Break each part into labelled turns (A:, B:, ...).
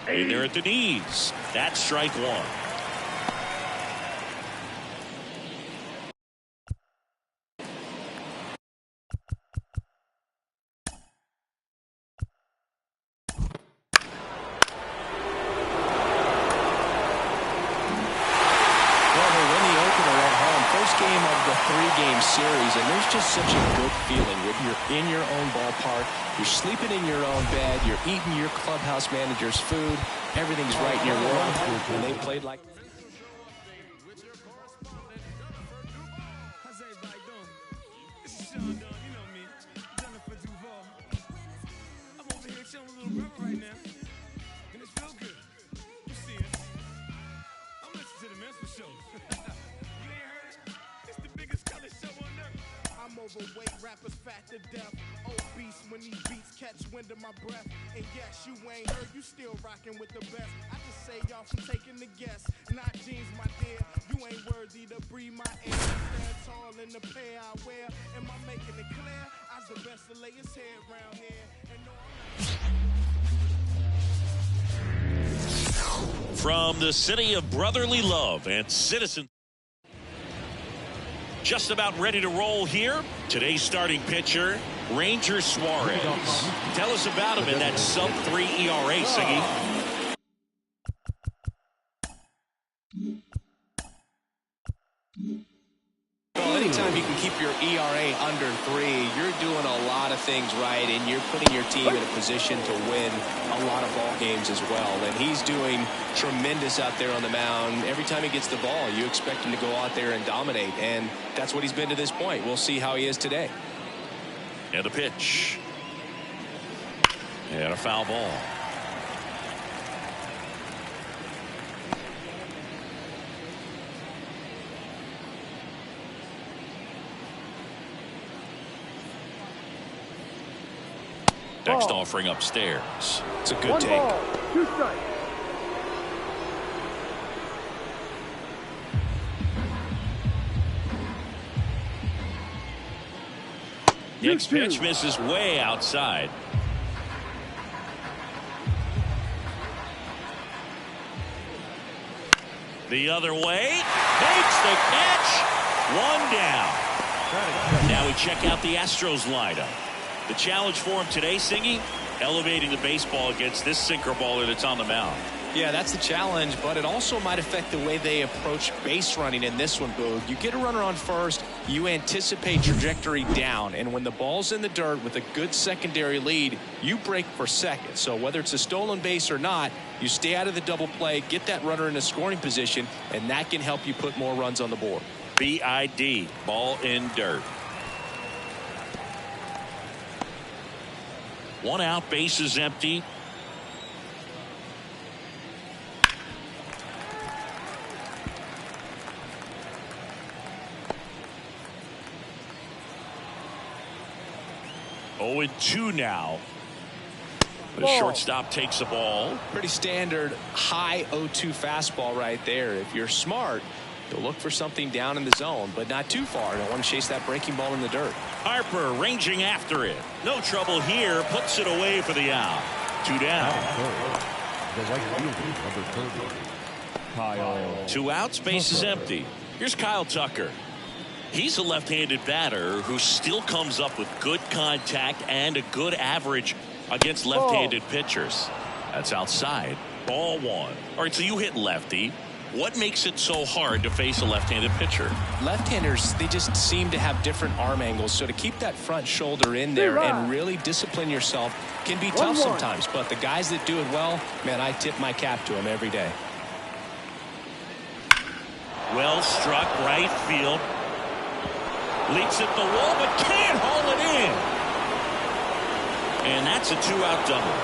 A: In there at the knees. That's strike one.
B: Game of the 3-game series, and there's just such a good feeling when you're in your own ballpark, you're sleeping in your own bed, you're eating your clubhouse manager's food, everything's right in your world, and they played like
C: overweight rappers fat to death. Obese when these beats catch wind of my breath. And yes, you ain't heard, you still rocking with the best. I just say y'all from taking the guess. Not jeans, my dear. You ain't worthy to breathe my air. Stand tall in the pair I wear. Am I making it clear? I's the best to lay his head around here. And
A: From the city of brotherly love and citizen. Just about ready to roll here. Today's starting pitcher, Ranger Suarez. Tell us about him in that sub-3 ERA, Siggy.
B: Well, anytime you can keep your ERA under 3, you're doing a lot of things right, and you're putting your team in a position to win a lot of ball games as well. And he's doing tremendous out there on the mound. Every time he gets the ball, you expect him to go out there and dominate, and that's what he's been to this point. We'll see how he is today.
A: And the pitch. And a foul ball. Next offering upstairs.
B: It's a good take.
D: 2 strikes.
A: Next pitch misses way outside. The other way. Makes the catch. 1 down. Now we check out the Astros lineup. The challenge for him today, Singy, elevating the baseball against this sinker baller that's on the mound.
B: Yeah, that's the challenge, but it also might affect the way they approach base running in this one, Boog. You get a runner on first, you anticipate trajectory down, and when the ball's in the dirt with a good secondary lead, you break for second. So whether it's a stolen base or not, you stay out of the double play, get that runner in a scoring position, and that can help you put more runs on the board.
A: BID, ball in dirt. 1 out, bases empty. Oh, and 2 now. The shortstop takes the ball.
B: Pretty standard high 0-2 fastball right there. If you're smart, you'll look for something down in the zone, but not too far. Don't want to chase that breaking ball in the dirt.
A: Harper ranging after it. No trouble here. Puts it away for the out. 2 down.
D: Kyle.
A: 2 outs, base is empty. Here's Kyle Tucker. He's a left-handed batter who still comes up with good contact and a good average against left-handed pitchers. That's outside. Ball 1. All right, so you hit lefty. What makes it so hard to face a left-handed pitcher?
B: Left-handers, they just seem to have different arm angles, so to keep that front shoulder in there and really discipline yourself can be tough sometimes. But the guys that do it well, man, I tip my cap to them every day.
A: Well struck, right field. Leaps at the wall, but can't haul it in. And that's a 2-out double.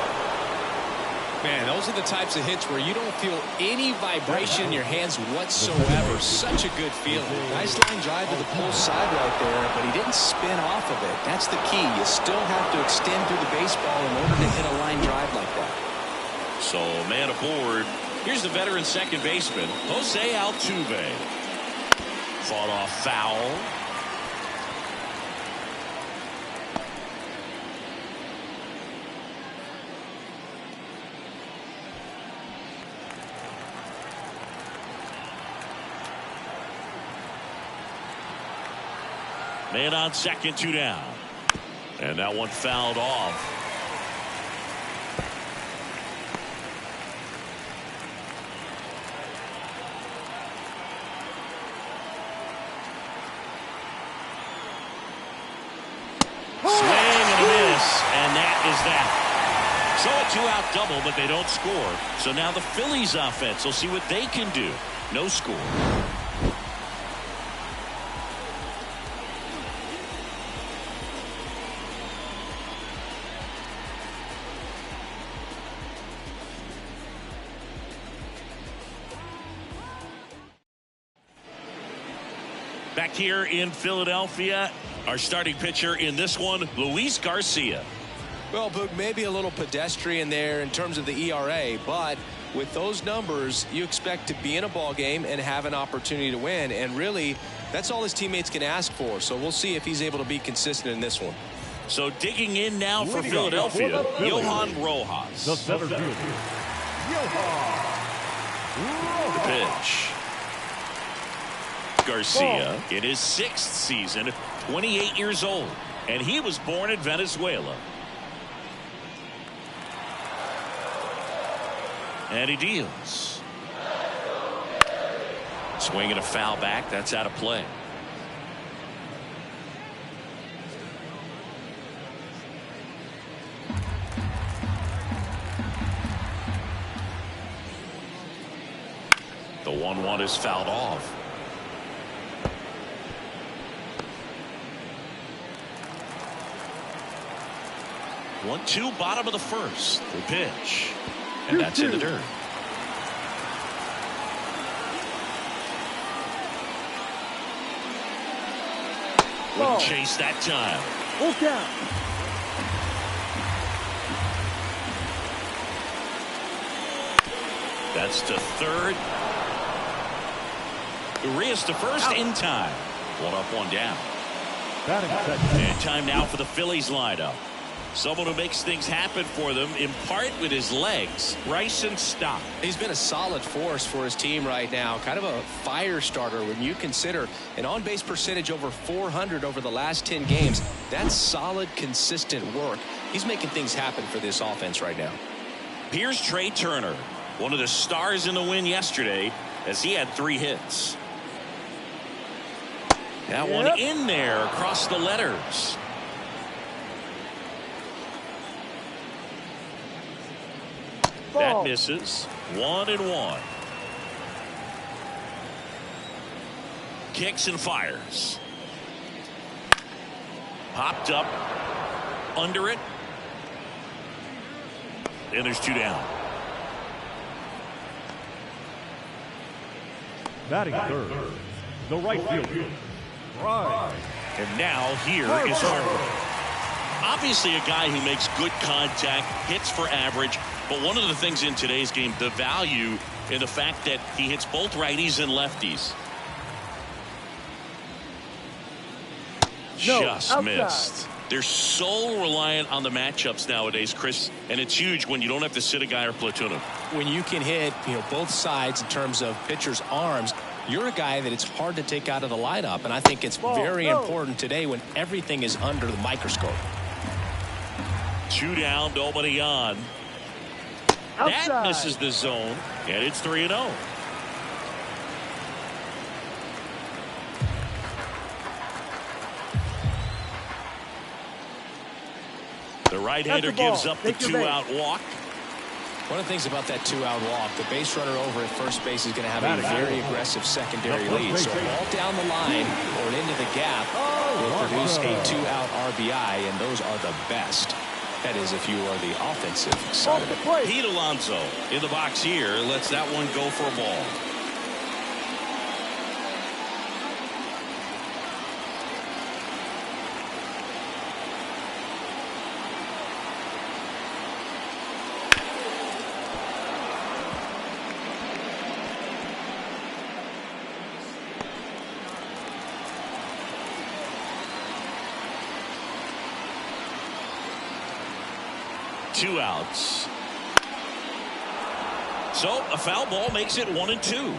B: Man, those are the types of hits where you don't feel any vibration in your hands whatsoever. Such a good feeling. Nice line drive to the pull side right there, but he didn't spin off of it. That's the key. You still have to extend through the baseball in order to hit a line drive like that.
A: So, man aboard. Here's the veteran second baseman, Jose Altuve. Fought off foul. Man on second, 2 down. And that one fouled off. Swing and a miss, and that is that. So a 2-out double, but they don't score. So now the Phillies offense will see what they can do. No score. Back here in Philadelphia, our starting pitcher in this one, Luis Garcia.
B: Well, Boog, maybe a little pedestrian there in terms of the ERA, but with those numbers, you expect to be in a ball game and have an opportunity to win. And really, that's all his teammates can ask for. So we'll see if he's able to be consistent in this one.
A: So digging in now for Philadelphia, Johan Rojas.
D: The center fielder, Johan Rojas.
A: The pitch. Garcia in his 6th season, 28 years old, and he was born in Venezuela. And he deals. Swing and a foul back. That's out of play. The 1-1 is fouled off. One, two, bottom of the first. The pitch. And that's in the dirt. Wouldn't chase that time.
D: Full count.
A: That's to third. Urias to first in time. 1 up, 1 down.
D: Batting second.
A: And time now for the Phillies lineup. Someone who makes things happen for them, in part with his legs, Bryson Stott.
B: He's been a solid force for his team right now. Kind of a fire starter when you consider an on-base percentage over 400 over the last 10 games. That's solid, consistent work. He's making things happen for this offense right now.
A: Here's Trey Turner, one of the stars in the win yesterday, as he had 3 hits. That one in there across the letters. That misses. 1-1. Kicks and fires. Popped up under it. And there's 2 down.
D: Batting third, the right fielder, Bryce.
A: And now here is Harper. Obviously a guy who makes good contact, hits for average, but one of the things in today's game, the value in the fact that he hits both righties and lefties. Just missed. They're so reliant on the matchups nowadays, Chris, and it's huge when you don't have to sit a guy or platoon him.
B: When you can hit, both sides in terms of pitchers' arms, you're a guy that it's hard to take out of the lineup, and I think it's very important today when everything is under the microscope.
A: 2 down, nobody on. That misses the zone, and it's 3-0. The right-hander gives up the 2-out walk.
B: One of the things about that 2-out walk, the base runner over at first base is going to have a very aggressive secondary lead. So ball down the line or into the gap will produce a 2-out RBI, and those are the best. That is, if you are the offensive side of it.
A: Pete Alonso in the box here lets that one go for a ball. Two outs. So a foul ball makes it 1-2.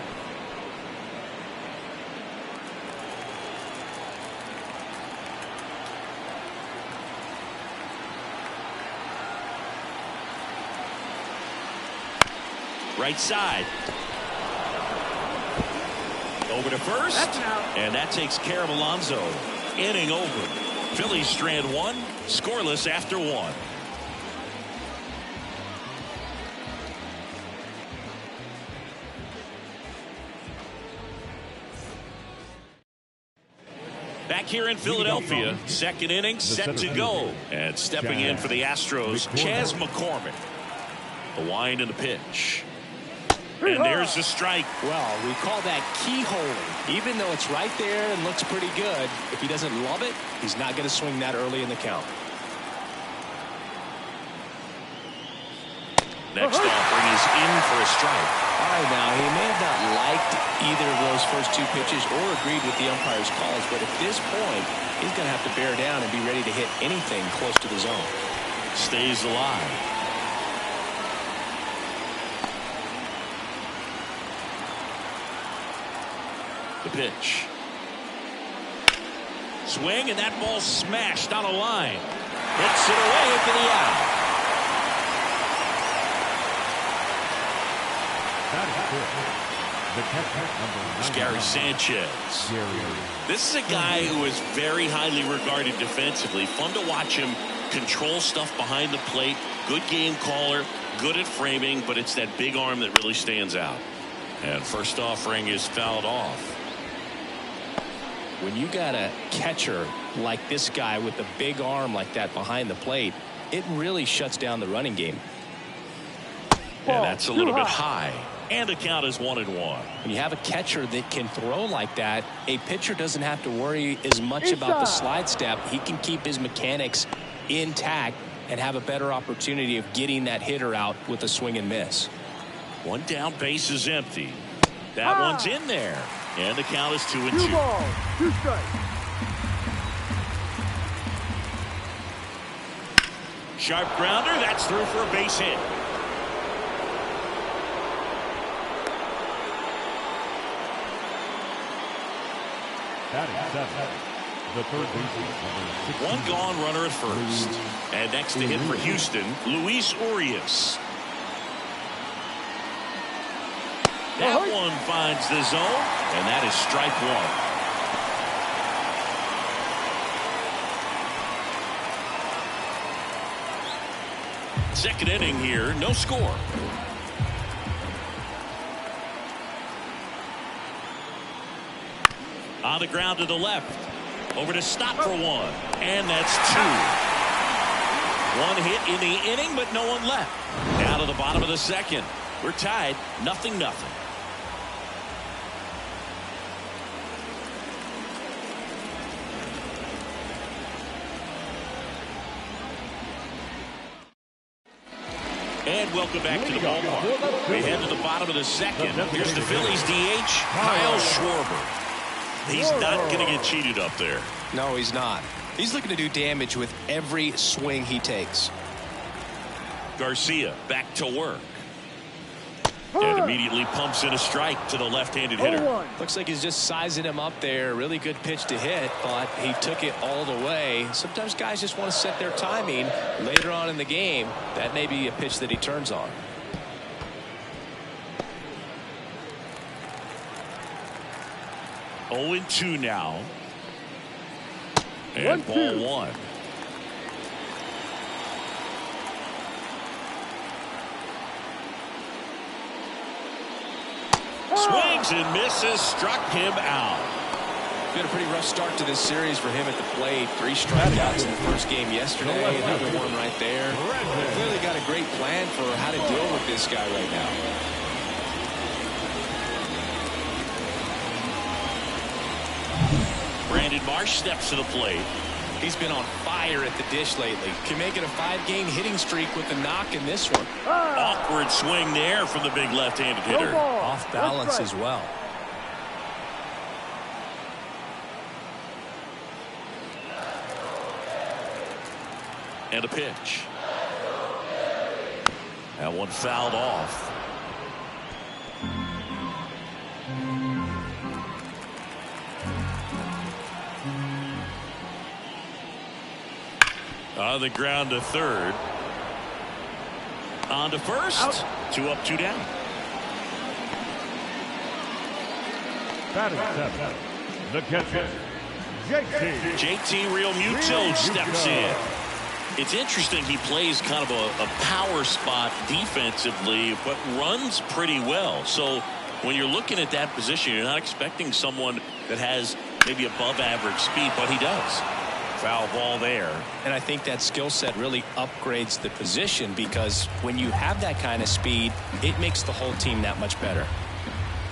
A: Right side. Over to first. And that takes care of Alonso. Inning over. Phillies strand one. Scoreless after one. Back here in Philadelphia, second inning set to go. And stepping in for the Astros, Chas McCormick. The wind and the pitch. And there's the strike.
B: Well, we call that keyhole. Even though it's right there and looks pretty good, if he doesn't love it, he's not going to swing that early in the count.
A: Next offering is in for a strike.
B: All right, now, he may have not liked either of those first two pitches or agreed with the umpire's calls, but at this point, he's going to have to bear down and be ready to hit anything close to the zone.
A: Stays alive. The pitch. Swing, and that ball smashed on a line. Hits it away for the out. There's Gary Sanchez. This is a guy who is very highly regarded defensively. Fun to watch him control stuff behind the plate. Good game caller, good at framing, but it's that big arm that really stands out. And first offering is fouled off.
B: When you got a catcher like this guy with a big arm like that behind the plate, it really shuts down the running game.
A: And that's a little bit high. And the count is 1-1.
B: When you have a catcher that can throw like that, a pitcher doesn't have to worry as much about the slide step. He can keep his mechanics intact and have a better opportunity of getting that hitter out with a swing and miss.
A: One down, base is empty. That one's in there. And the count is 2-2.
C: 2 balls, 2 strikes.
A: Sharp grounder. That's through for a base hit.
D: The third baseman,
A: one gone, runner at first. And next to hit for Houston, Luis Urias. That one finds the zone, and that is strike one. Second inning here, no score. On the ground to the left. Over to stop for one. And that's two. One hit in the inning, but no one left. Down to the bottom of the second. We're tied, 0-0. And welcome back to the ballpark. We head to the bottom of the second. Here's the Phillies DH, Kyle Schwarber. He's not going to get cheated up there.
B: No, he's not. He's looking to do damage with every swing he takes.
A: Garcia back to work. And immediately pumps in a strike to the left-handed hitter.
B: Looks like he's just sizing him up there. Really good pitch to hit, but he took it all the way. Sometimes guys just want to set their timing later on in the game. That may be a pitch that he turns on.
A: Oh, 0-2 now. And ball one. Swings and misses, struck him out.
B: Been a pretty rough start to this series for him at the plate. 3 strikeouts in the first game yesterday. Another one right there. Clearly got a great plan for how to deal with this guy right now.
A: Brandon Marsh steps to the plate.
B: He's been on fire at the dish lately. Can make it a 5-game hitting streak with the knock in this one.
A: Awkward swing there from the big left-handed hitter.
B: Off balance as well.
A: And a pitch. That one fouled off. On the ground to third. On to first. Out. 2 up, 2 down.
D: Batting seventh, the catcher,
A: JT Realmuto steps in. It's interesting, he plays kind of a power spot defensively, but runs pretty well. So when you're looking at that position, you're not expecting someone that has maybe above average speed, but he does. Foul ball there.
B: And I think that skill set really upgrades the position, because when you have that kind of speed, it makes the whole team that much better.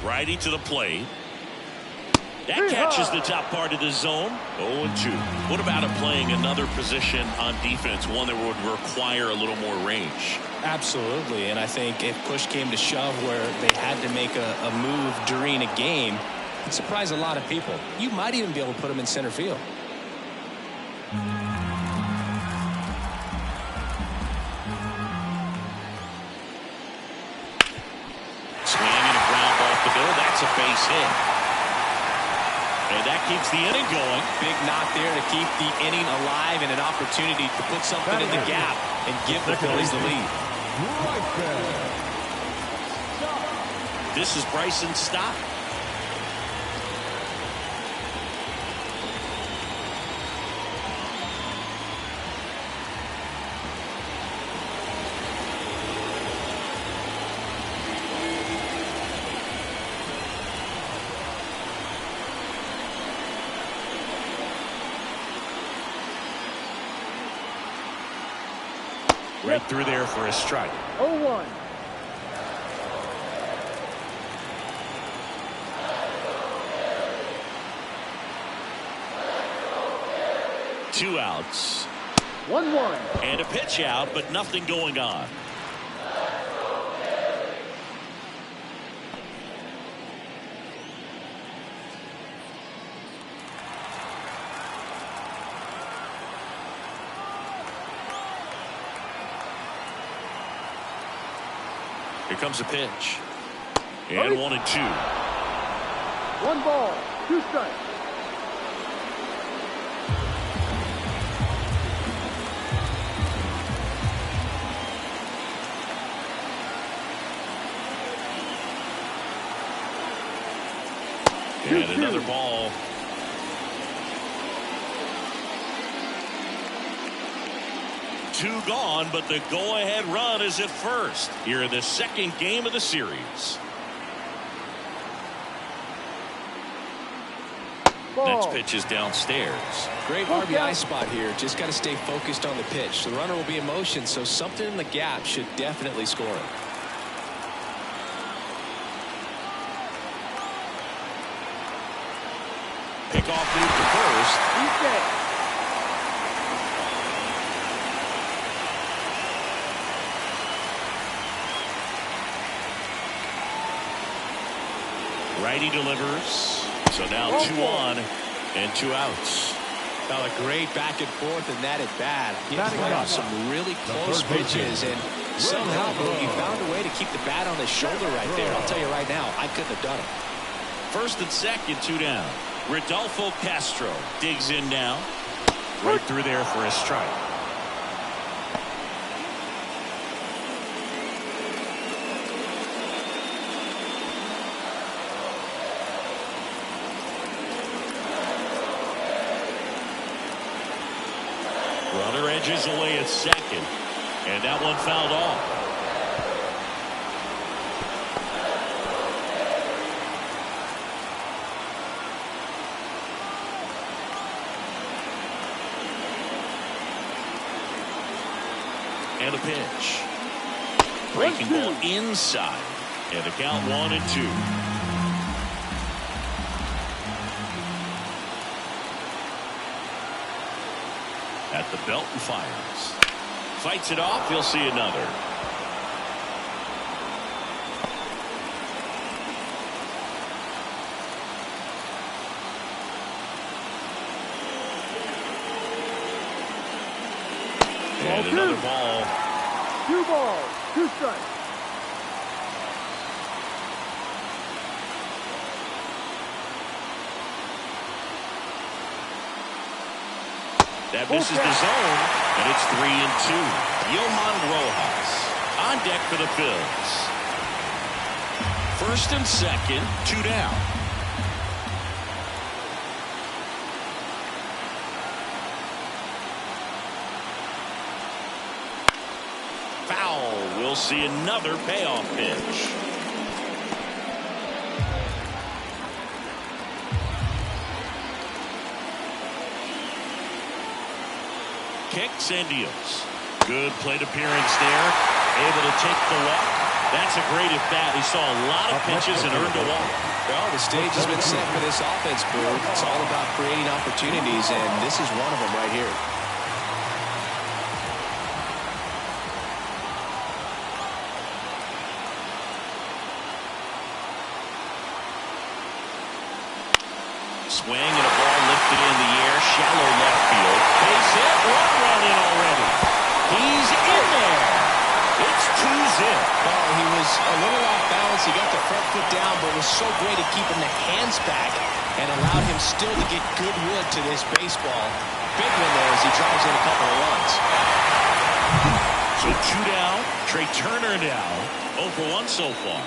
A: Righty to the plate. That catches the top part of the zone. 0-2. What about him playing another position on defense, one that would require a little more range?
B: Absolutely. And I think if push came to shove where they had to make a move during a game, it'd surprise a lot of people. You might even be able to put him in center field.
A: Swinging a ground ball off the middle. That's a base hit. And that keeps the inning going.
B: Big knock there to keep the inning alive, and an opportunity to put something in the gap and give the Phillies the lead.
A: This is Bryson's stop. Right through there for a strike.
E: 0-1.
A: Two outs.
E: 1-1.
A: And a pitch out, but nothing going on. Here comes a pitch. And 1-2.
E: 1 ball, 2 strikes.
A: And another ball. Two gone, but the go-ahead run is at first here in the second game of the series.
E: Ball.
A: Next pitch is downstairs.
B: Great RBI spot here. Just got to stay focused on the pitch. The runner will be in motion, so something in the gap should definitely score him.
A: Pickoff move to first.
E: He's dead.
A: Righty delivers. So now 2 on and 2 outs.
B: Well, a great back and forth, and that at bat. He played on some really close pitches, and somehow he found a way to keep the bat on his shoulder right there. I'll tell you right now, I couldn't have done it.
A: First and second, 2 down. Rodolfo Castro digs in now. Right through there for a strike. Runner edges away at second. And that one fouled off. And a pitch. Breaking ball inside. And the count 1-2. At the belt and fires. Fights it off. He'll see another. And another ball.
E: 2 balls, 2 strikes.
A: That misses the zone, and it's 3-2. Johan Rojas on deck for the Phillies. First and second, 2 down. We'll see another payoff pitch. Kicks and deals. Good plate appearance there. Able to take the walk. That's a great at bat. He saw a lot of pitches and earned a walk.
B: Well, the stage has been set for this offense, Boo. It's all about creating opportunities, and this is one of them right here.
A: Swing and a ball lifted in the air. Shallow left field. Base hit. One run in already. He's in there. It's 2-zip.
B: Oh, he was a little off balance. He got the front foot down, but was so great at keeping the hands back and allowed him still to get good wood to this baseball. Big one there as he drives in a couple of runs.
A: So 2 down. Trey Turner now 0 for 1 so far.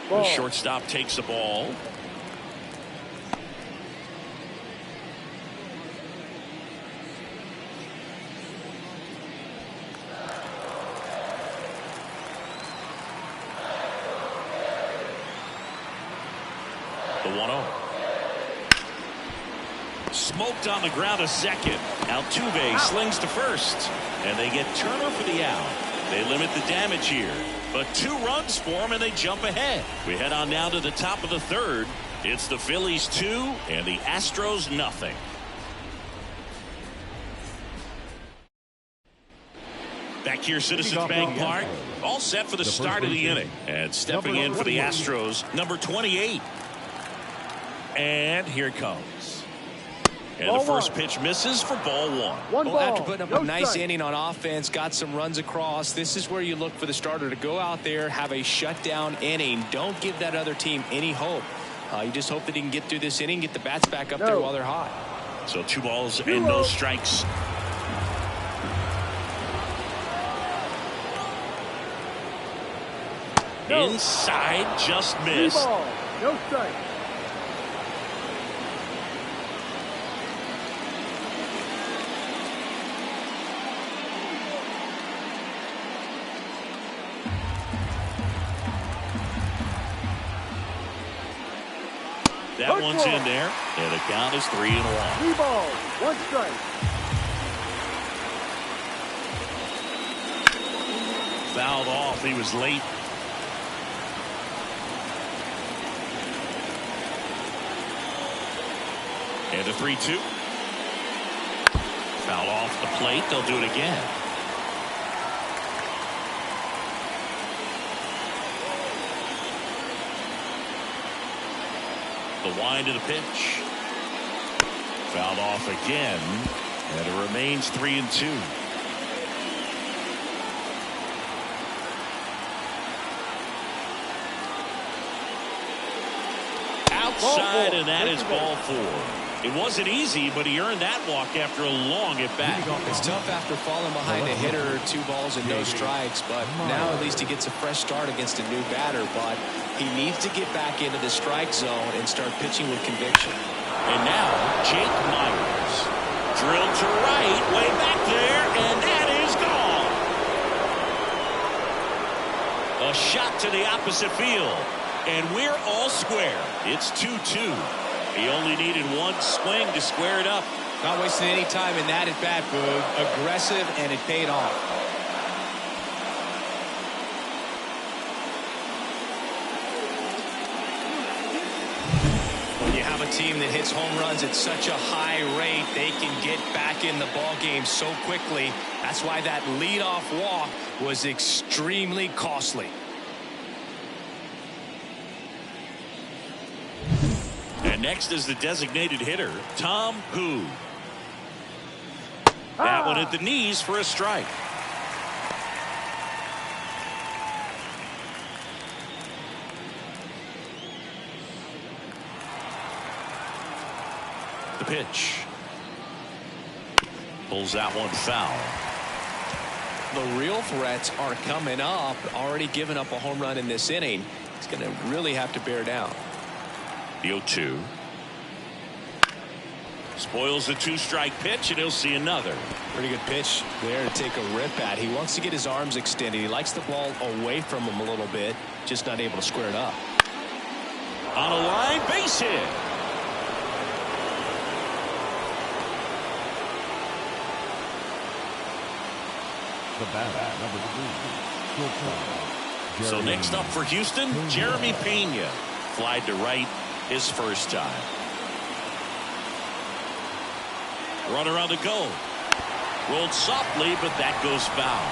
A: The shortstop takes the ball. The 1-0. Smoked on the ground a second. Altuve slings to first. And they get Turner for the out. They limit the damage here. But 2 runs for him and they jump ahead. We head on now to the top of the third. It's the Phillies 2 and the Astros nothing. Back here, Citizens Bank Park. All set for the start of the inning. And stepping in for the Astros, number 28. And here it comes. And the first pitch misses for ball 1.
B: Well, after putting up a nice inning on offense, got some runs across, this is where you look for the starter to go out there, have a shutdown inning. Don't give that other team any hope. You just hope that he can get through this inning, get the bats back up there while they're hot.
A: So 2 balls and no strikes. Inside, just missed.
E: 3 balls, no strike.
A: That one's in there, and the count is 3-1.
E: 3 balls, 1 strike.
A: Fouled off. He was late. And a 3-2. Foul off the plate. They'll do it again. The wind of the pitch. Fouled off again. And it remains 3-2. Outside, and that is ball 4. It wasn't easy, but he earned that walk after a long at-bat.
B: It's tough after falling behind a hitter, 2 balls and no strikes, but now at least he gets a fresh start against a new batter, but he needs to get back into the strike zone and start pitching with conviction.
A: And now, Jake Myers. Drilled to right, way back there, and that is gone. A shot to the opposite field. And we're all square. It's 2-2. He only needed 1 swing to square it up.
B: Not wasting any time in that at bat, Boog. Aggressive, and it paid off. When you have a team that hits home runs at such a high rate, they can get back in the ball game so quickly. That's why that leadoff walk was extremely costly.
A: And next is the designated hitter, Tom Hu. That one at the knees for a strike. The pitch. Pulls that one foul.
B: The real threats are coming up. Already given up a home run in this inning. He's going to really have to bear down.
A: The 0-2. Spoils the 2-strike pitch, and he'll see another.
B: Pretty good pitch there to take a rip at. He wants to get his arms extended. He likes the ball away from him a little bit, just not able to square it up.
A: On a line, base hit.
D: The batter, number 3, shortstop.
A: So next up for Houston, Jeremy Pena. Flied to right his first time. Runner on the go. Rolled softly, but that goes foul.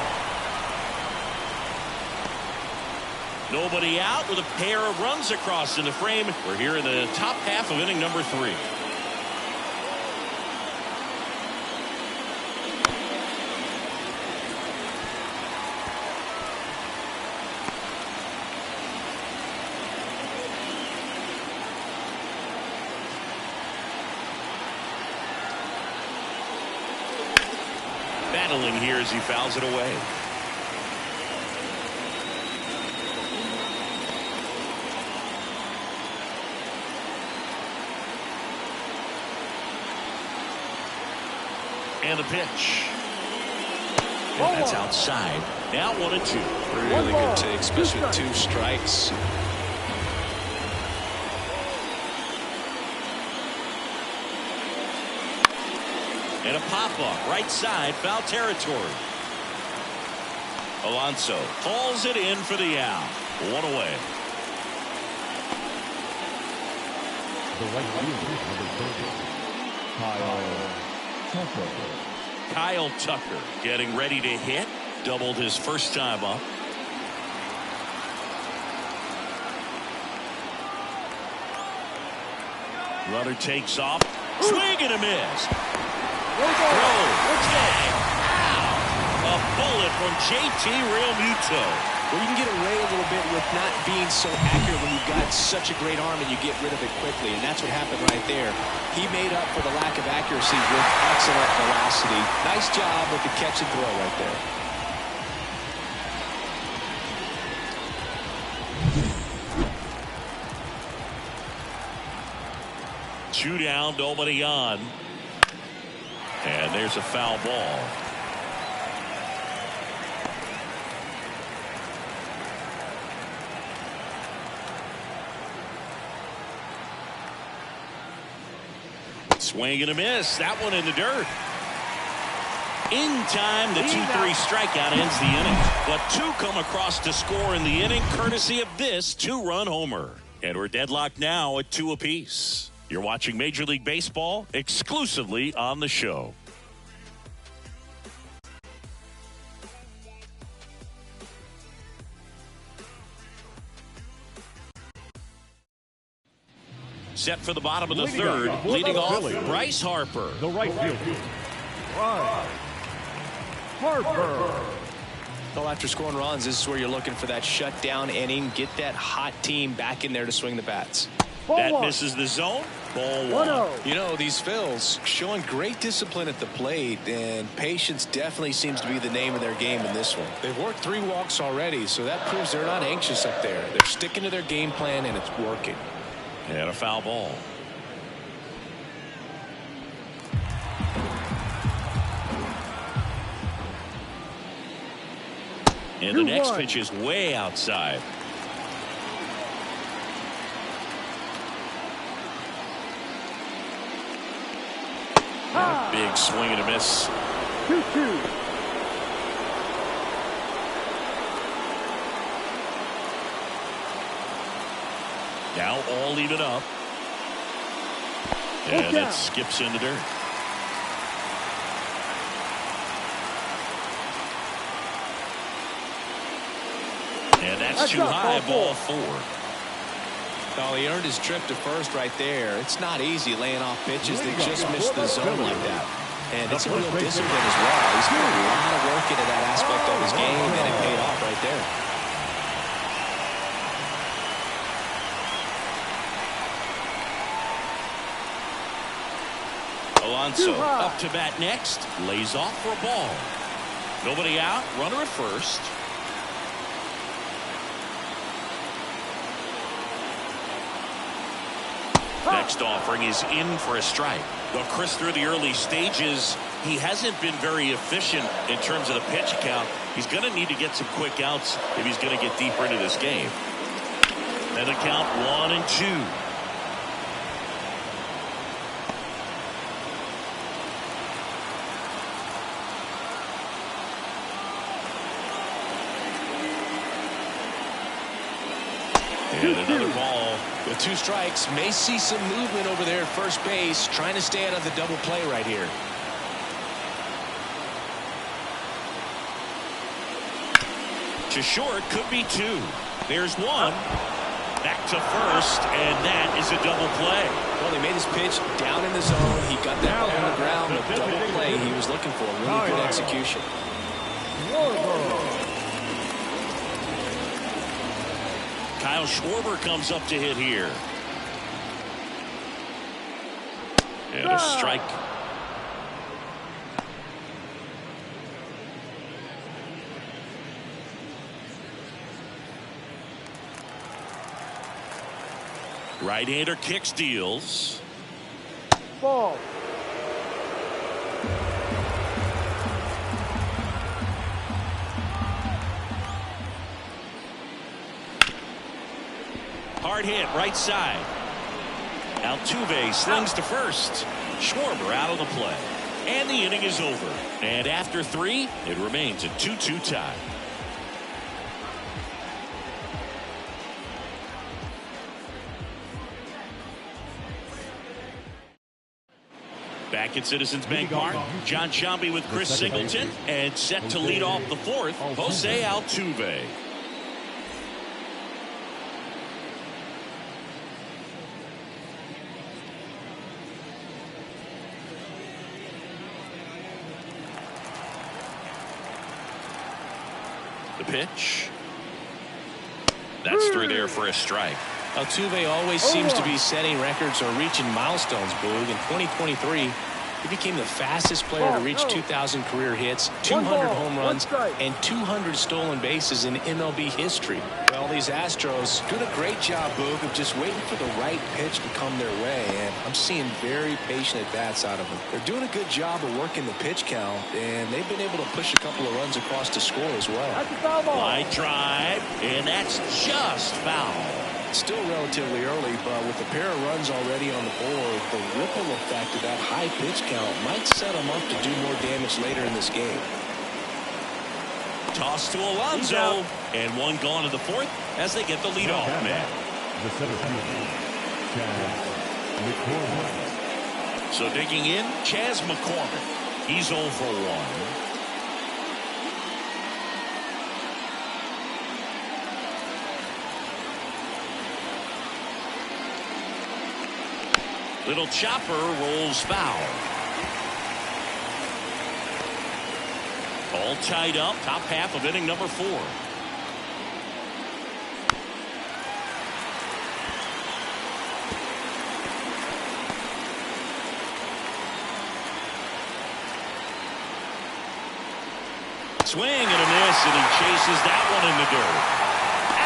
A: Nobody out with a pair of runs across in the frame. We're here in the top half of inning number 3. Battling here as he fouls it away. And the pitch. And that's outside. Now 1-2.
B: Really good take, especially with 2 strikes.
A: And a pop-up right side, foul territory. Alonso hauls it in for the out. 1 away.
D: The right fielder, number 30,
A: Kyle Tucker getting ready to hit. Doubled his first time up. Runner takes off. Swing and a miss. Tag. A bullet from JT Realmuto.
B: Well, you can get away a little bit with not being so accurate when you've got such a great arm and you get rid of it quickly, and that's what happened right there. He made up for the lack of accuracy with excellent velocity. Nice job with the catch and throw right there.
A: Two down, nobody on. And there's a foul ball. Swing and a miss. That one in the dirt. In time, the 2-3 strikeout ends the inning. But 2 come across to score in the inning, courtesy of this 2-run homer. And we're deadlocked now at 2 apiece. You're watching Major League Baseball exclusively on the show. Set for the bottom of the third. Leading off, Bryce Harper.
D: the right fielder, Bryce Harper.
B: Well, after scoring runs, this is where you're looking for that shutdown inning. Get that hot team back in there to swing the bats.
A: That misses the zone. Ball 1.
B: You know, these Phils showing great discipline at the plate, and patience definitely seems to be the name of their game in this one. They've worked 3 walks already, so that proves they're not anxious up there. They're sticking to their game plan, and it's working.
A: And a foul ball. And the next pitch is way outside. And a big swing and a miss.
E: 2-2.
A: Now all even up. And it skips in the dirt. And that's too high, ball 4.
B: Oh, he earned his trip to first right there. It's not easy laying off pitches that just miss the zone like that. And it's a real discipline as well. He's put a lot of work into that aspect of his game, and it paid off right there.
A: Alonso up to bat next. Lays off for a ball. Nobody out. Runner at first. That next offering is in for a strike. Well, Chris, through the early stages, he hasn't been very efficient in terms of the pitch count. He's going to need to get some quick outs if he's going to get deeper into this game. And the count 1-2. And another ball.
B: With 2 strikes, may see some movement over there at first base, trying to stay out of the double play right here.
A: To short, could be 2. There's 1. Back to first, and that is a double play.
B: Well, he made his pitch down in the zone. He got that ball on the ground. The double play he was looking for. Really good execution.
A: Kyle Schwarber comes up to hit here. And a strike. Right-hander kicks, deals.
E: Ball.
A: Hard hit, right side. Altuve slings to first. Schwarber out of the play. And the inning is over. And after 3, it remains a 2-2 tie. Back at Citizens Bank Park, John Sciambi with Chris Singleton, and set to lead off the 4th, Jose Altuve. The pitch. That's through there for a strike.
B: Altuve always seems to be setting records or reaching milestones, Boog. In 2023, he became the fastest player to reach 2,000 career hits, 200 home runs, and 200 stolen bases in MLB history. Well, these Astros doing a great job, Boog, of just waiting for the right pitch to come their way, and I'm seeing very patient at-bats out of them. They're doing a good job of working the pitch count, and they've been able to push a couple of runs across the score as well.
A: Line drive, and that's just foul.
B: Still relatively early, but with a pair of runs already on the board, the ripple effect of that high pitch count might set them up to do more damage later in this game.
A: Toss to Alonso, and 1 gone to the 4th as they get the leadoff man.
D: The center fielder, Chaz McCormick.
A: So digging in, Chaz McCormick. He's 0 for 1. Little chopper rolls foul. All tied up, top half of inning number 4. Swing and a miss, and he chases that one in the dirt.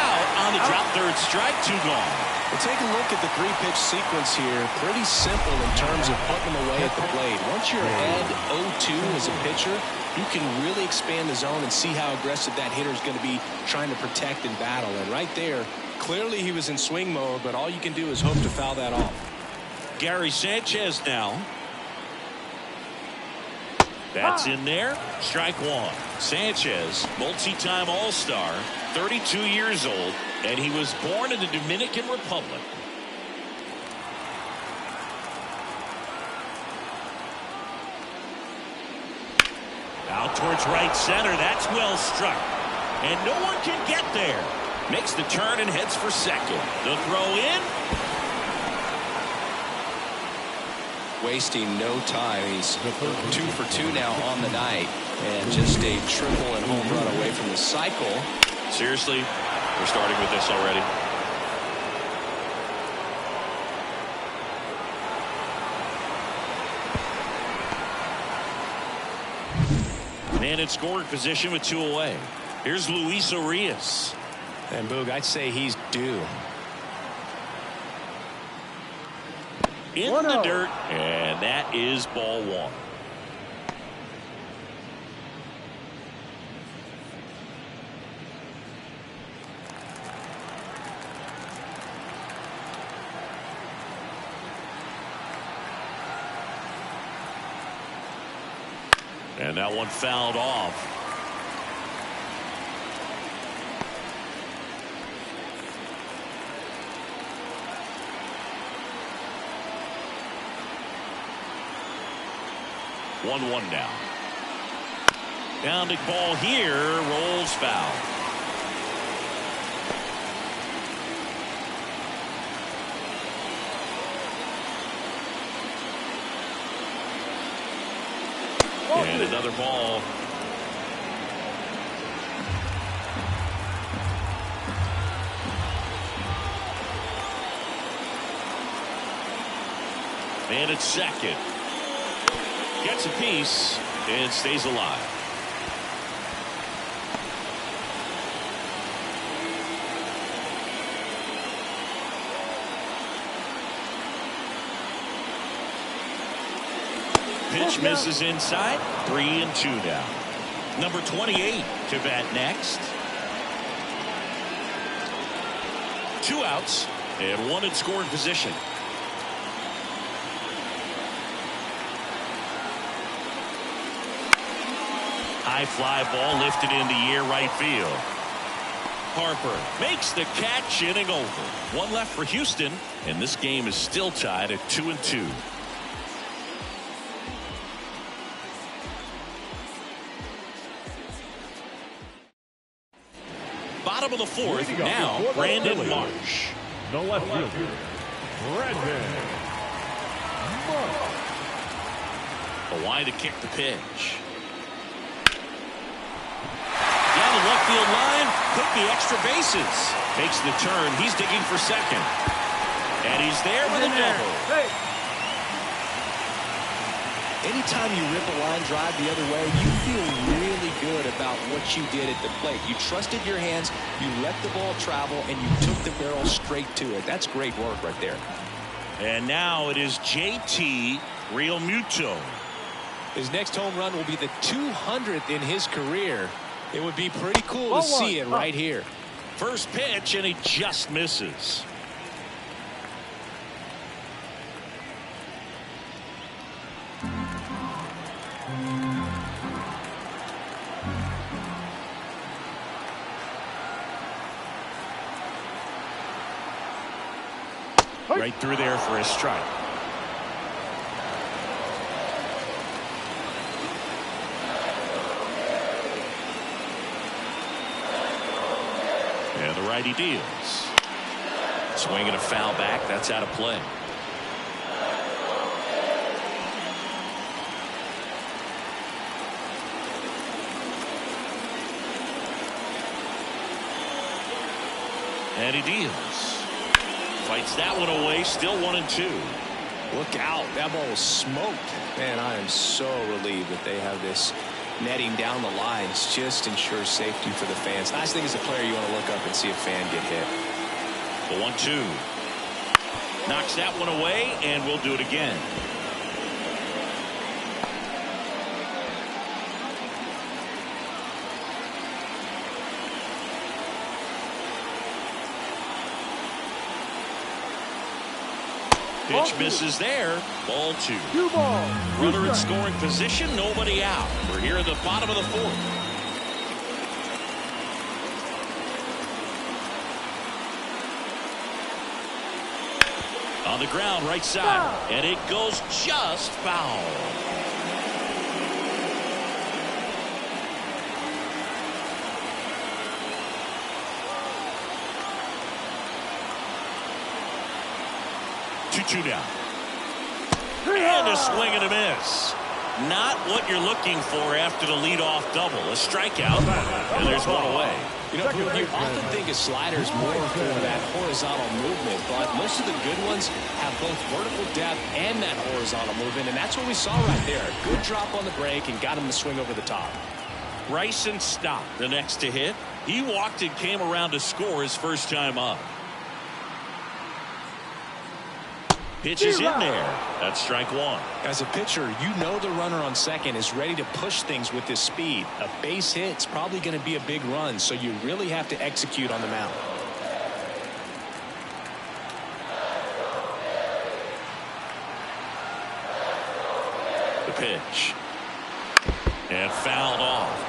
A: Out on the drop, 3rd strike, 2 gone.
B: Well, take a look at the 3-pitch sequence here. Pretty simple in terms of putting them away at the plate. Once you're ahead 0-2 as a pitcher, you can really expand the zone and see how aggressive that hitter is going to be trying to protect and battle. And right there, clearly he was in swing mode, but all you can do is hope to foul that off.
A: Gary Sanchez now. That's in there. Strike 1. Sanchez, multi-time All-Star, 32 years old, and he was born in the Dominican Republic. Out towards right center. That's well struck. And no one can get there. Makes the turn and heads for second. The throw in.
B: Wasting no time. He's 2 for 2 now on the night, and just a triple and home run away from the cycle.
A: Seriously, we're starting with this already. Man in scoring position with 2 away. Here's Luis Urias.
B: And Boog, I'd say he's due.
A: in the dirt, and that is ball one. And that one fouled off. One now. Pounding ball here, rolls foul. And another ball. And it's second. Gets a piece and stays alive. Pitch misses inside. 3-2 now. Number 28 to bat next. 2 outs and 1 in scoring position. High fly ball lifted in the air, right field. Harper makes the catch, inning over. 1 left for Houston, and this game is still tied at 2-2. Bottom of the 4th, now Brandon Marsh.
D: The left fielder, Brandon Marsh.
A: A wide to kick the pitch. Down the left field line, could be extra bases. Makes the turn, he's digging for second. And he's there with a double.
E: Hey.
B: Anytime you rip a line drive the other way, you feel really good about what you did at the plate. You trusted your hands, you let the ball travel, and you took the barrel straight to it. That's great work right there.
A: And now it is JT Realmuto.
B: His next home run will be the 200th in his career. It would be pretty cool to see it right here.
A: First pitch, and he just misses. Right through there for a strike. And the righty deals. Swinging a foul back. That's out of play. And he deals. Fights that one away. Still 1-2.
B: Look out. That ball was smoked. Man, I am so relieved that they have this netting down the lines. Just ensures safety for the fans. Nice thing as a player, you want to look up and see a fan get hit.
A: The 1-2. Knocks that one away, and we'll do it again. Pitch misses there. Ball 2.
E: 2 balls.
A: Runner in scoring position. Nobody out. We're here at the bottom of the 4th. On the ground, right side. And it goes just foul. Two down. And a swing and a miss. Not what you're looking for after the leadoff double. A strikeout. And there's one away.
B: You know, you often think a slider's more for that horizontal movement, but most of the good ones have both vertical depth and that horizontal movement, and that's what we saw right there. Good drop on the break and got him to swing over the top.
A: Bryson Stott, the next to hit. He walked and came around to score his first time up. Pitch is in there. That's strike one.
B: As a pitcher, you know the runner on second is ready to push things with his speed. A base hit's probably going to be a big run, so you really have to execute on the mound.
A: The pitch. And fouled off.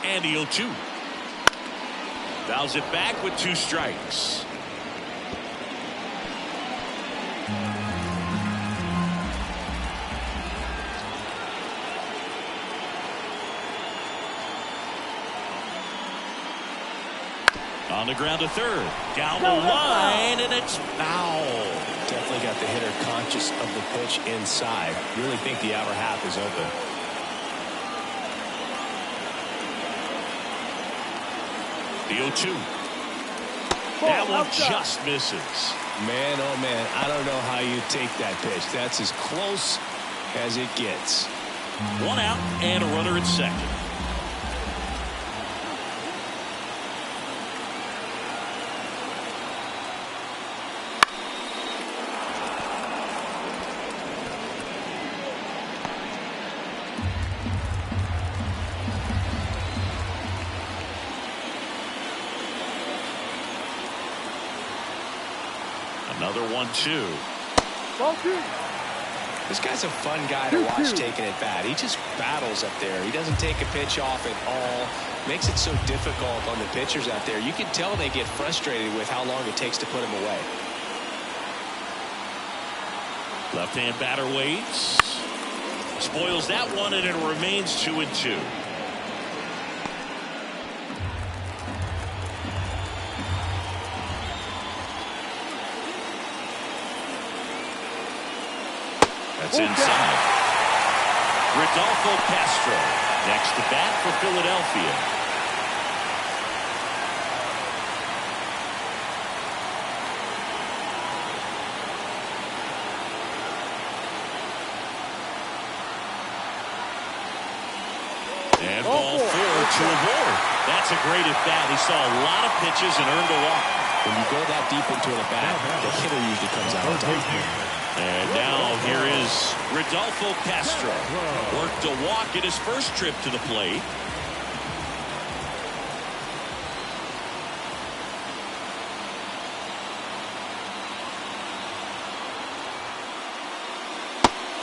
A: And the 0-2. Fouls it back with 2 strikes. On the ground to third. Down the line, and it's foul.
B: Definitely got the hitter conscious of the pitch inside. Really think the outer half is open.
A: The 0-2. That one just misses.
B: Man, oh man, I don't know how you take that pitch. That's as close as it gets.
A: 1 out and a runner at second. Another 1-2.
B: This guy's a fun guy to watch taking at bat. He just battles up there. He doesn't take a pitch off at all. Makes it so difficult on the pitchers out there. You can tell they get frustrated with how long it takes to put him away.
A: Left-hand batter waits. Spoils that one, and it remains 2-2. That's inside. Rodolfo Castro next to bat for Philadelphia. And ball 4 to a board. That's a great at bat. He saw a lot of pitches and earned a walk.
B: When you go that deep into an at bat, the hitter usually comes out on top.
A: And now here is Rodolfo Castro. Worked a walk at his first trip to the plate.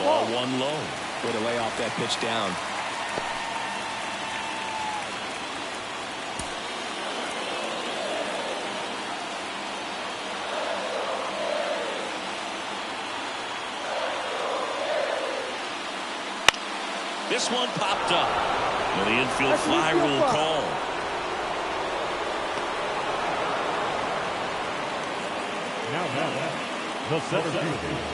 A: Ball 1 low.
B: Way to lay off that pitch down.
A: This one popped up. And the infield fly rule call.
D: Now, the center fielder,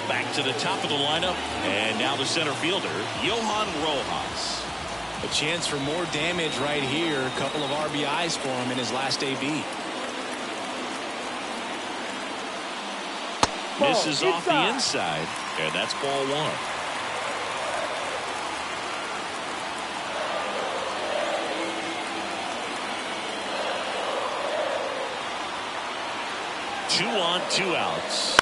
A: Back to the top of the lineup. And now the center fielder, Johan Rojas.
B: A chance for more damage right here. A couple of RBIs for him in his last AB.
A: Misses off the inside, and that's ball 1. Two on, 2 outs.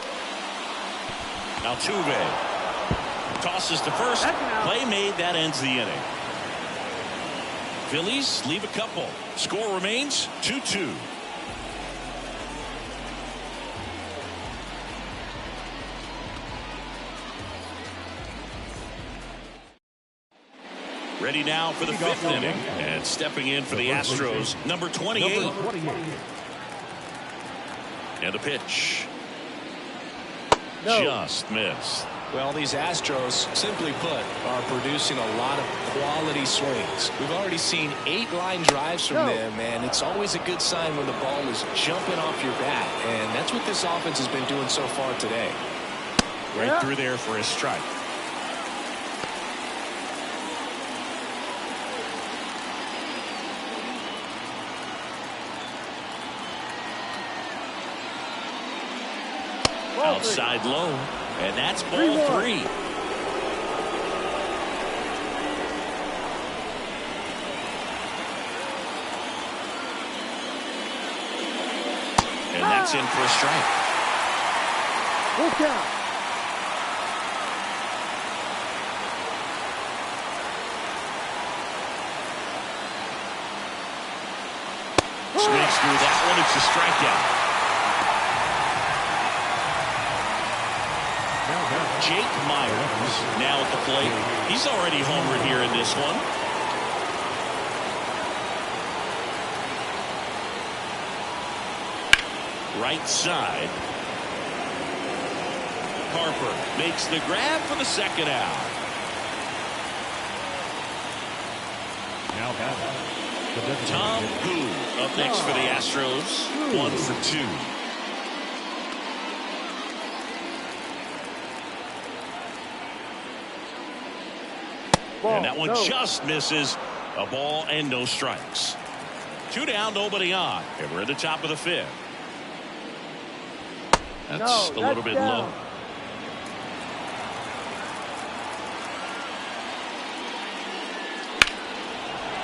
A: Altuve tosses to first. Play made. That ends the inning. Phillies leave a couple. Score remains 2-2. Ready now for the 5th inning. And stepping in for the Astros, number 28. And a pitch. Just missed.
B: Well, these Astros, simply put, are producing a lot of quality swings. We've already seen 8 line drives from them, and it's always a good sign when the ball is jumping off your bat. And that's what this offense has been doing so far today.
A: Right through there for a strike. Outside low, and that's ball 3. And that's in for a strike.
E: Full count.
A: Swings through that one. It's a strikeout. Jake Myers now at the plate. He's already homered here in this one. Right side. Harper makes the grab for the second out.
D: Now
A: Tom Hu up next for the Astros. 1 for 2. And that one just misses. A ball and no strikes. 2 down, nobody on. And we're at the top of the 5th. That's a little bit low.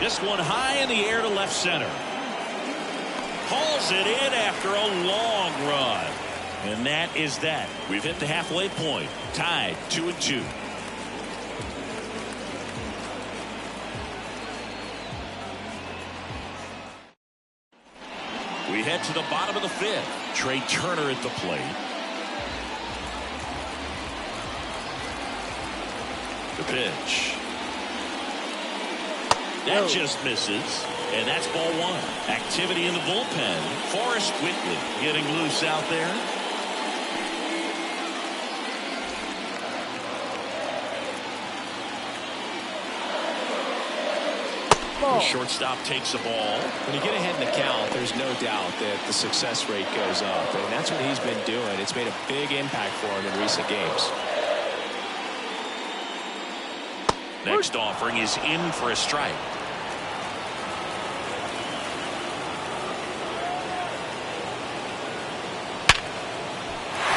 A: This one high in the air to left center. Hauls it in after a long run. And that is that. We've hit the halfway point. Tied 2-2. We head to the bottom of the 5th. Trey Turner at the plate. The pitch. That just misses. And that's ball 1. Activity in the bullpen. Forrest Whitley getting loose out there. The shortstop takes the ball.
B: When you get ahead in the count, there's no doubt that the success rate goes up. And that's what he's been doing. It's made a big impact for him in recent games.
A: Next offering is in for a strike.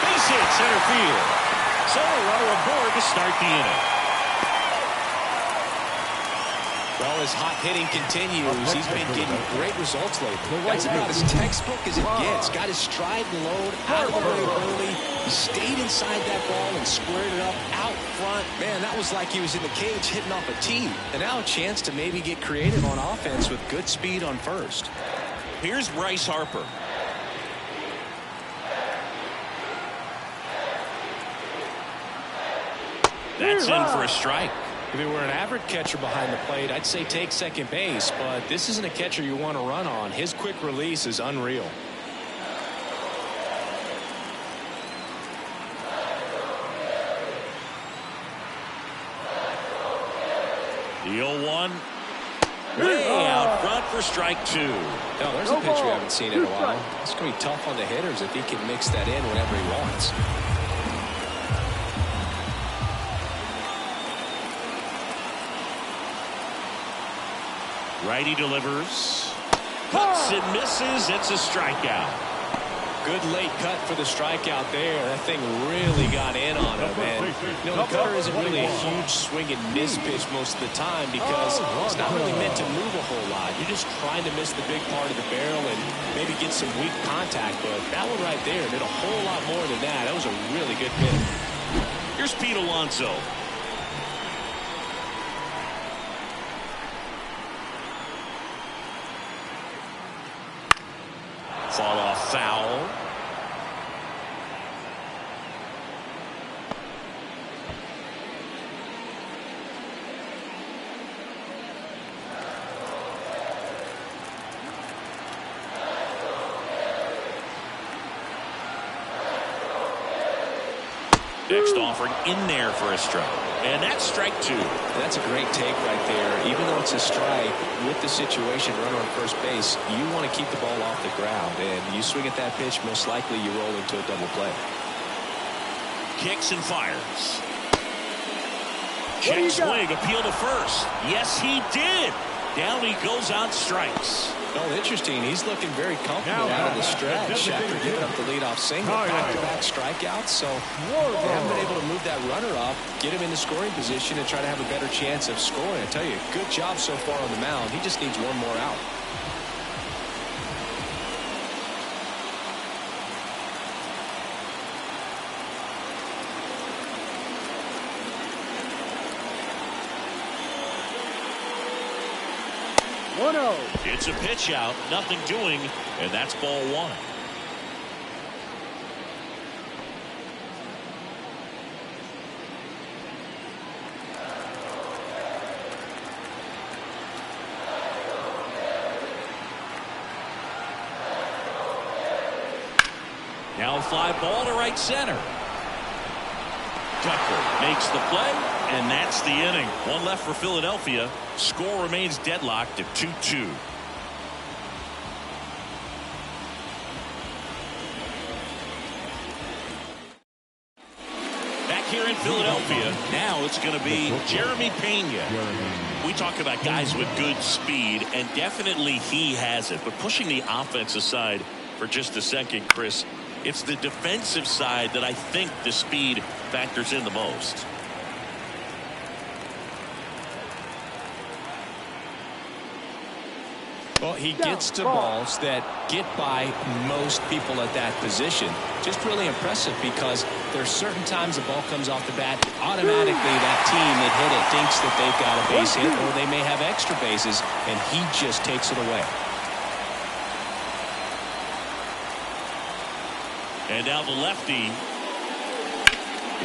A: Base hit center field. So a runner aboard to start the inning.
B: Well, as hot hitting continues, he's been getting great results lately. That's about as textbook as it gets. Got his stride and load out of the way early. He stayed inside that ball and squared it up out front. Man, that was like he was in the cage hitting off a tee. And now a chance to maybe get creative on offense with good speed on first.
A: Here's Bryce Harper. That's in for a strike.
B: If he were an average catcher behind the plate, I'd say take second base, but this isn't a catcher you want to run on. His quick release is unreal.
A: The 0-1. Way out front for strike 2.
B: Now, there's a pitch we haven't seen in a while. It's going to be tough on the hitters if he can mix that in whenever he wants.
A: Righty delivers. Cuts and misses. It's a strikeout.
B: Good late cut for the strikeout there. That thing really got in on him. And, you know, the cutter isn't really a huge swing and miss pitch most of the time because it's not really meant to move a whole lot. You're just trying to miss the big part of the barrel and maybe get some weak contact. But that one right there did a whole lot more than that. That was a really good pitch.
A: Here's Pete Alonso. Fall off foul. Next offering in there for a strike. And that's strike 2.
B: That's a great take right there. Even though it's a strike, with the situation, runner on first base, you want to keep the ball off the ground. And you swing at that pitch, most likely you roll into a double play.
A: Kicks and fires. Check swing, appeal to first. Yes, he did. Down he goes on strikes.
B: Oh, interesting. He's looking very comfortable out of the stretch after giving up the leadoff single. Back-to-back strikeouts, so they haven't been able to move that runner up, get him in the scoring position, and try to have a better chance of scoring. I tell you, good job so far on the mound. He just needs one more out.
A: It's a pitch out, nothing doing, and that's ball one. Now a fly ball to right center. Tucker makes the play, and that's the inning. One left for Philadelphia. Score remains deadlocked at 2-2. Back here in Philadelphia, now it's going to be Jeremy Pena. We talk about guys with good speed, and definitely he has it. But pushing the offense aside for just a second, Chris, it's the defensive side that I think the speed factors in the most.
B: Well, he gets to balls that get by most people at that position. Just really impressive because there's certain times the ball comes off the bat, automatically that team that hit it thinks that they've got a base hit or they may have extra bases, and he just takes it away.
A: And now the lefty.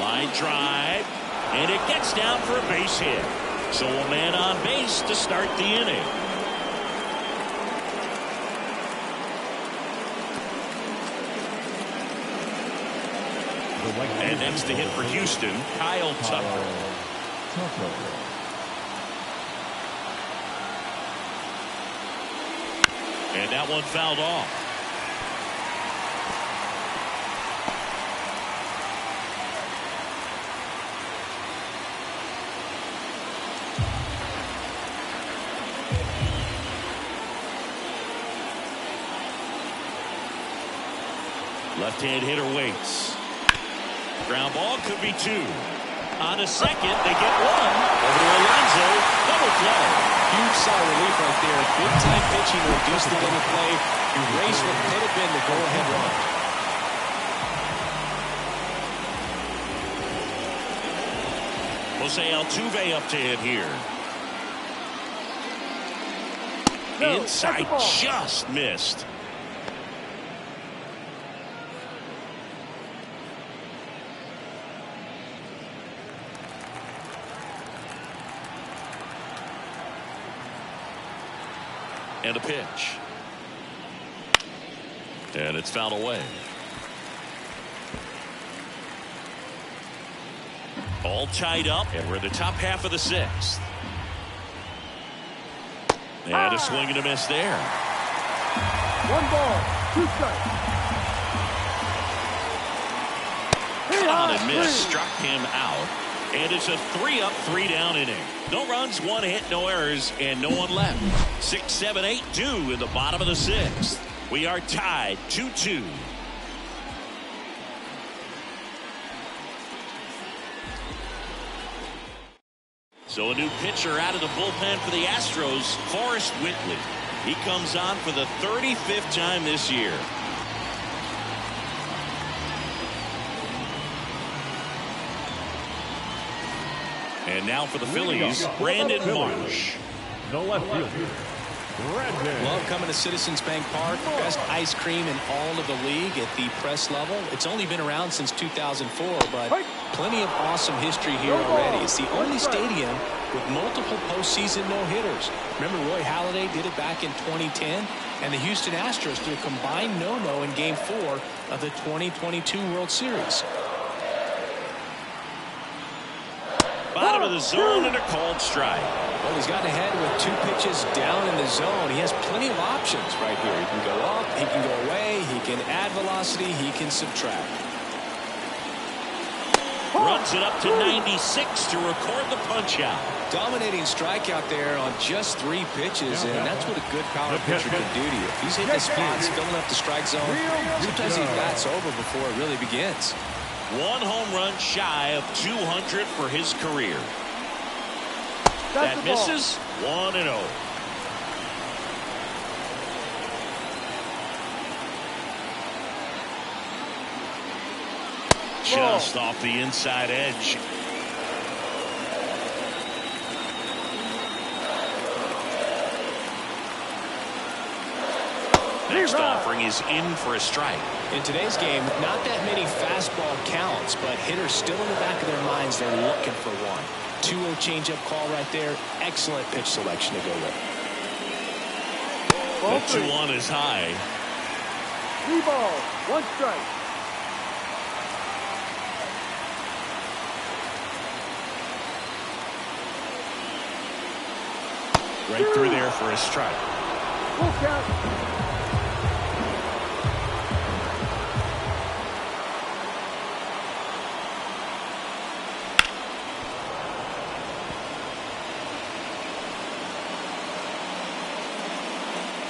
A: Line drive, and it gets down for a base hit. So a man on base to start the inning. And next to hit for Houston, Kyle Tucker. And that one fouled off. Left-hand hitter waits. Ground ball could be two. On a second, they get one. Over to Alonso. Double play.
B: Huge sigh of relief right there. Big time pitching to reduce the double play. Erase what could have been the go-ahead run.
A: Jose Altuve up to hit here. Inside, just missed. And a pitch. And it's fouled away. All tied up, and we're in the top half of the sixth. And a swing and a miss there.
E: 1 ball, 2 strikes.
A: On and miss, struck him out. And it's a 3-up, 3-down inning. No runs, 1 hit, no errors, and no one left. 6, 7, 8, 2 in the bottom of the sixth. We are tied 2-2. So a new pitcher out of the bullpen for the Astros, Forrest Whitley. He comes on for the 35th time this year. And now for the Phillies, Brandon Marsh.
D: The left fielder, Brandon.
B: Love coming to Citizens Bank Park. Best ice cream in all of the league at the press level. It's only been around since 2004, but plenty of awesome history here already. It's the only stadium with multiple postseason no-hitters. Remember Roy Halladay did it back in 2010, and the Houston Astros threw a combined no-no in Game 4 of the 2022 World Series.
A: Bottom of the zone and a called strike.
B: Well, he's gotten ahead with 2 pitches down in the zone. He has plenty of options right here. He can go up, he can go away, he can add velocity, he can subtract.
A: Runs it up to 96 to record the punch out.
B: Dominating strikeout there on just 3 pitches, and that's what a good power pitcher can do to you. If he's hitting the spots, filling up the strike zone, sometimes he bats over before it really begins.
A: 1 home run shy of 200 for his career. That misses. 1-0. Just off the inside edge. Next offering is in for a strike.
B: In today's game, not that many fastball counts, but hitters still in the back of their minds, they're looking for one. 2-0 changeup call right there. Excellent pitch selection to go with.
A: The 2-1 is high.
E: 3 balls, 1 strike.
A: Right through there for a strike.
E: Full count.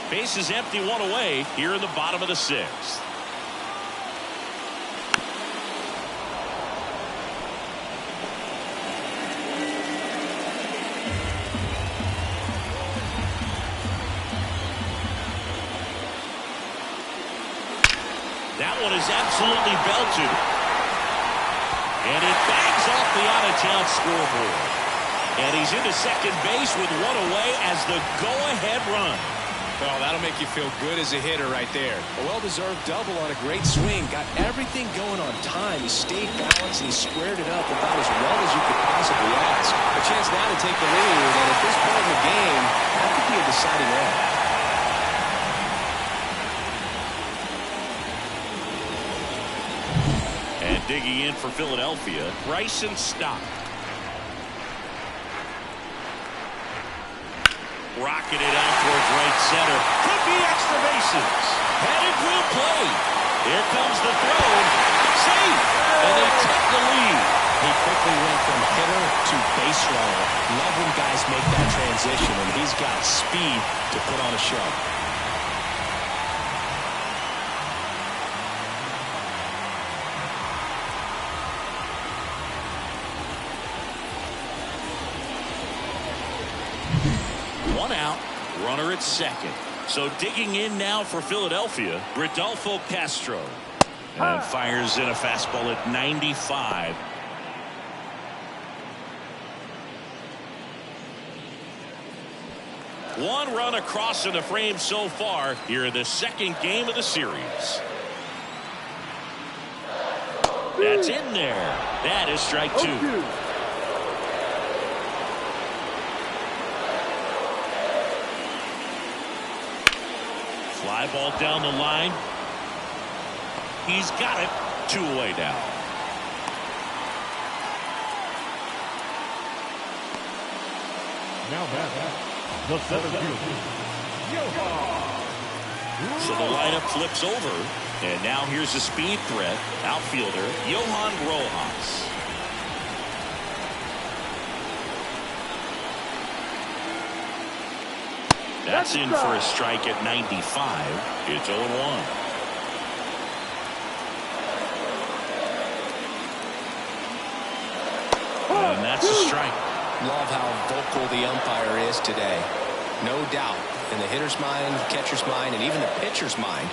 A: Base is empty, 1 away here in the bottom of the 6th. That one is absolutely belted. And it bangs off the out-of-town scoreboard. And he's into second base with 1 away as the go-ahead run.
B: Well, that'll make you feel good as a hitter right there. A well-deserved double on a great swing. Got everything going on time. He stayed balanced and he squared it up about as well as you could possibly ask. A chance now to take the lead, and at this point in the game, that could be a deciding run.
A: And digging in for Philadelphia, Bryson Stott. Rocking it out towards right center. Could be extra bases. Headed field play. Here comes the throw. Safe. And they take the lead.
B: He quickly went from hitter to base runner. Love when guys make that transition, and he's got speed to put on a show.
A: Out, runner at second. So digging in now for Philadelphia, Rodolfo Castro. And fires in a fastball at 95. One run across in the frame so far here in the second game of the series. That's in there. That is strike 2. Fly ball down the line. He's got it. 2 away now.
D: Now back. The center fielder,
A: So the lineup flips over. And now here's a speed threat. Outfielder Johan Rojas. That's in for a strike at 95. It's 0-1. And that's a strike.
B: Love how vocal the umpire is today. No doubt in the hitter's mind, the catcher's mind, and even the pitcher's mind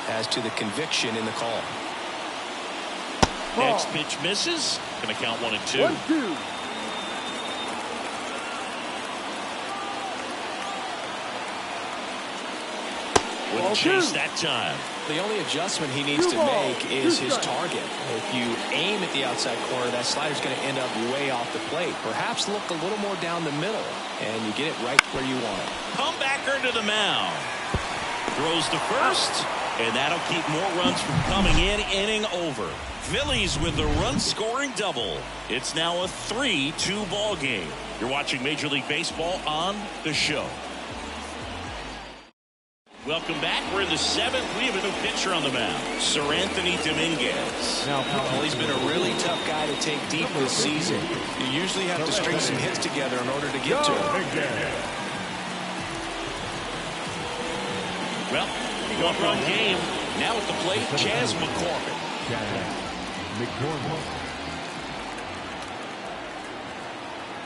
B: as to the conviction in the call.
A: Next pitch misses. Going to count 1-2.
E: 1-2.
A: Wouldn't chase that time.
B: The only adjustment he needs to make is his target. If you aim at the outside corner, that slider's going to end up way off the plate. Perhaps look a little more down the middle, and you get it right where you want it.
A: Comebacker to the mound. Throws to first, and that'll keep more runs from coming in. Inning over. Phillies with the run-scoring double. It's now a 3-2 ball game. You're watching Major League Baseball on The Show. Welcome back. We're in the 7th. We have a new pitcher on the mound, Sir Anthony Dominguez.
B: Well, he's been a really tough guy to take deep this season. You usually have to string some hits together in order to get to him.
A: Well, one-run game. Now at the plate, Chas McCormick.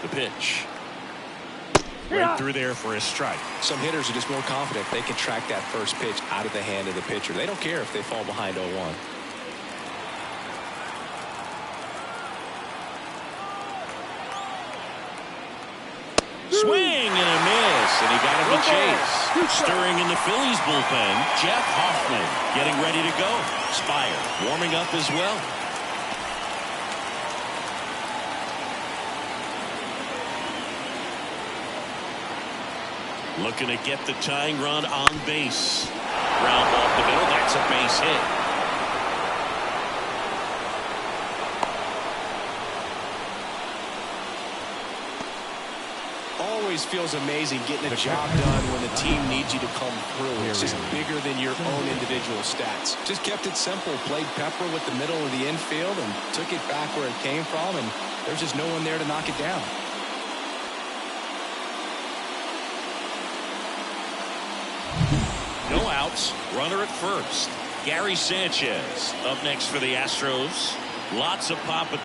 A: The pitch. Right through there for a strike.
B: Some hitters are just more confident they can track that first pitch out of the hand of the pitcher. They don't care if they fall behind 0-1.
A: Swing and a miss, and he got him to chase. Stirring in the Phillies bullpen, Jeff Hoffman getting ready to go. Spire warming up as well. Looking to get the tying run on base. Ground off the middle. That's a base hit.
B: Always feels amazing getting a job done when the team needs you to come through. It's just bigger than your own individual stats. Just kept it simple. Played pepper with the middle of the infield and took it back where it came from. And there's just no one there to knock it down.
A: No outs. Runner at first. Gary Sanchez up next for the Astros. Lots of pop.